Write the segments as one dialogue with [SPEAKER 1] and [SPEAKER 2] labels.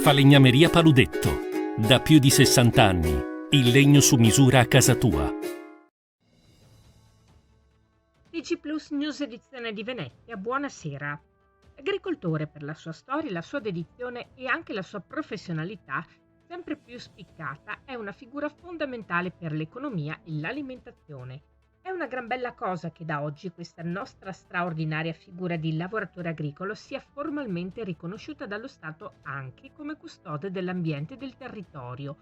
[SPEAKER 1] Falegnameria Paludetto. Da più di 60 anni. Il legno su misura a casa tua.
[SPEAKER 2] TG Plus News edizione di Venezia, buonasera. Agricoltore per la sua storia, la sua dedizione e anche la sua professionalità sempre più spiccata, è una figura fondamentale per l'economia e l'alimentazione. È una gran bella cosa che da oggi questa nostra straordinaria figura di lavoratore agricolo sia formalmente riconosciuta dallo Stato anche come custode dell'ambiente e del territorio.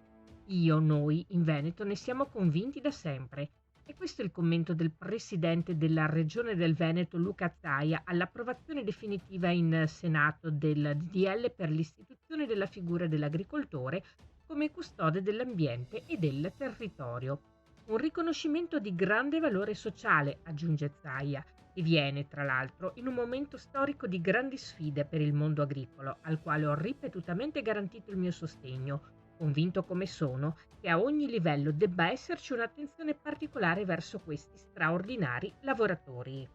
[SPEAKER 2] Noi in Veneto ne siamo convinti da sempre. E questo è il commento del presidente della Regione del Veneto, Luca Zaia, all'approvazione definitiva in Senato del DDL per l'istituzione della figura dell'agricoltore come custode dell'ambiente e del territorio. Un riconoscimento di grande valore sociale, aggiunge Zaia, che viene, tra l'altro, in un momento storico di grandi sfide per il mondo agricolo, al quale ho ripetutamente garantito il mio sostegno, convinto come sono che a ogni livello debba esserci un'attenzione particolare verso questi straordinari lavoratori.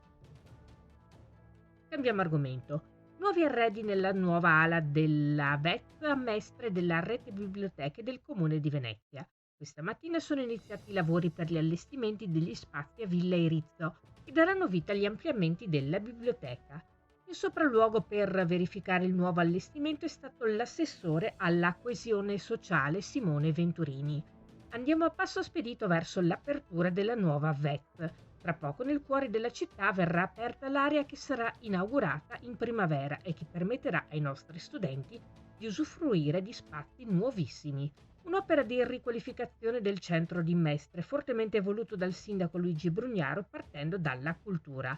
[SPEAKER 2] Cambiamo argomento. Nuovi arredi nella nuova ala della VET a Mestre della rete biblioteche del Comune di Venezia. Questa mattina sono iniziati i lavori per gli allestimenti degli spazi a Villa Irizzo che daranno vita agli ampliamenti della biblioteca. Il sopralluogo per verificare il nuovo allestimento è stato l'assessore alla coesione sociale Simone Venturini. Andiamo a passo spedito verso l'apertura della nuova VET. Tra poco nel cuore della città verrà aperta l'area che sarà inaugurata in primavera e che permetterà ai nostri studenti di usufruire di spazi nuovissimi. Un'opera di riqualificazione del centro di Mestre, fortemente voluto dal sindaco Luigi Brugnaro partendo dalla cultura.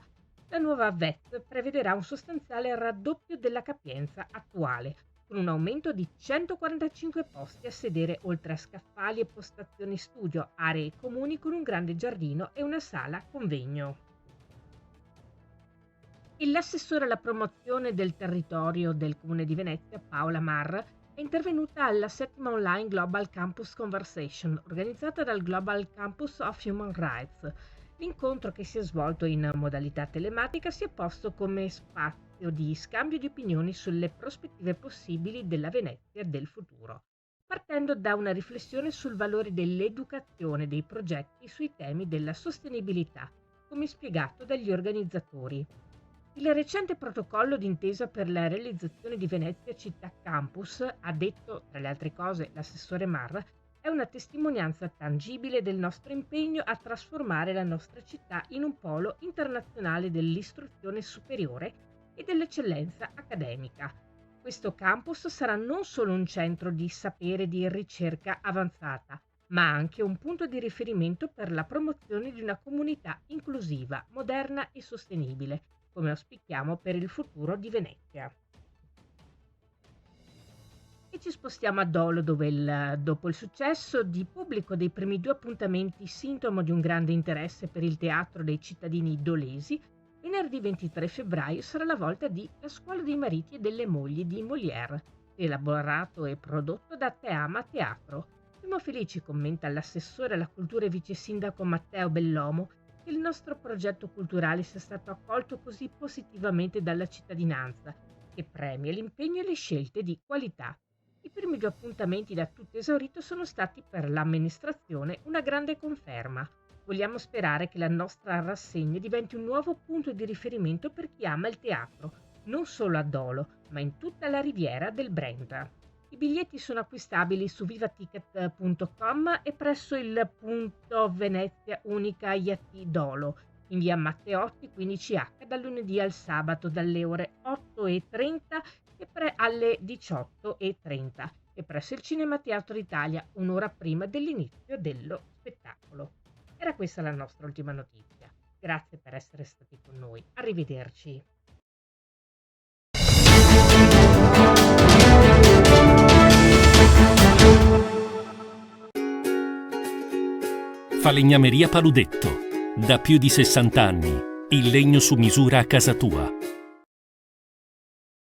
[SPEAKER 2] La nuova VET prevederà un sostanziale raddoppio della capienza attuale, con un aumento di 145 posti a sedere oltre a scaffali e postazioni studio, aree comuni con un grande giardino e una sala convegno. L'assessore alla promozione del territorio del Comune di Venezia, Paola Marra, è intervenuta alla 7ª Online Global Campus Conversation, organizzata dal Global Campus of Human Rights. L'incontro, che si è svolto in modalità telematica, si è posto come spazio di scambio di opinioni sulle prospettive possibili della Venezia del futuro, partendo da una riflessione sul valore dell'educazione dei progetti sui temi della sostenibilità, come spiegato dagli organizzatori. Il recente protocollo d'intesa per la realizzazione di Venezia Città Campus, ha detto tra le altre cose l'assessore Marra, è una testimonianza tangibile del nostro impegno a trasformare la nostra città in un polo internazionale dell'istruzione superiore e dell'eccellenza accademica. Questo campus sarà non solo un centro di sapere e di ricerca avanzata, ma anche un punto di riferimento per la promozione di una comunità inclusiva, moderna e sostenibile, come auspichiamo per il futuro di Venezia. E ci spostiamo a Dolo, dove dopo il successo di pubblico dei primi 2 appuntamenti, sintomo di un grande interesse per il teatro dei cittadini dolesi, venerdì 23 febbraio sarà la volta di La scuola dei mariti e delle mogli di Molière, elaborato e prodotto da Teama Teatro. Siamo felici, commenta l'assessore alla cultura e vice sindaco Matteo Bellomo, che il nostro progetto culturale sia stato accolto così positivamente dalla cittadinanza, che premia l'impegno e le scelte di qualità. I primi 2 appuntamenti da tutto esaurito sono stati per l'amministrazione una grande conferma. Vogliamo sperare che la nostra rassegna diventi un nuovo punto di riferimento per chi ama il teatro, non solo a Dolo, ma in tutta la riviera del Brenta. I biglietti sono acquistabili su vivaticket.com e presso il punto Venezia Unica IAT Dolo, in via Matteotti 15H, dal lunedì al sabato dalle ore 8:30 alle 18:30 e presso il Cinema Teatro Italia un'ora prima dell'inizio dello spettacolo. Era questa la nostra ultima notizia. Grazie per essere stati con noi. Arrivederci.
[SPEAKER 1] Falegnameria Paludetto. Da più di 60 anni. Il legno su misura a casa tua.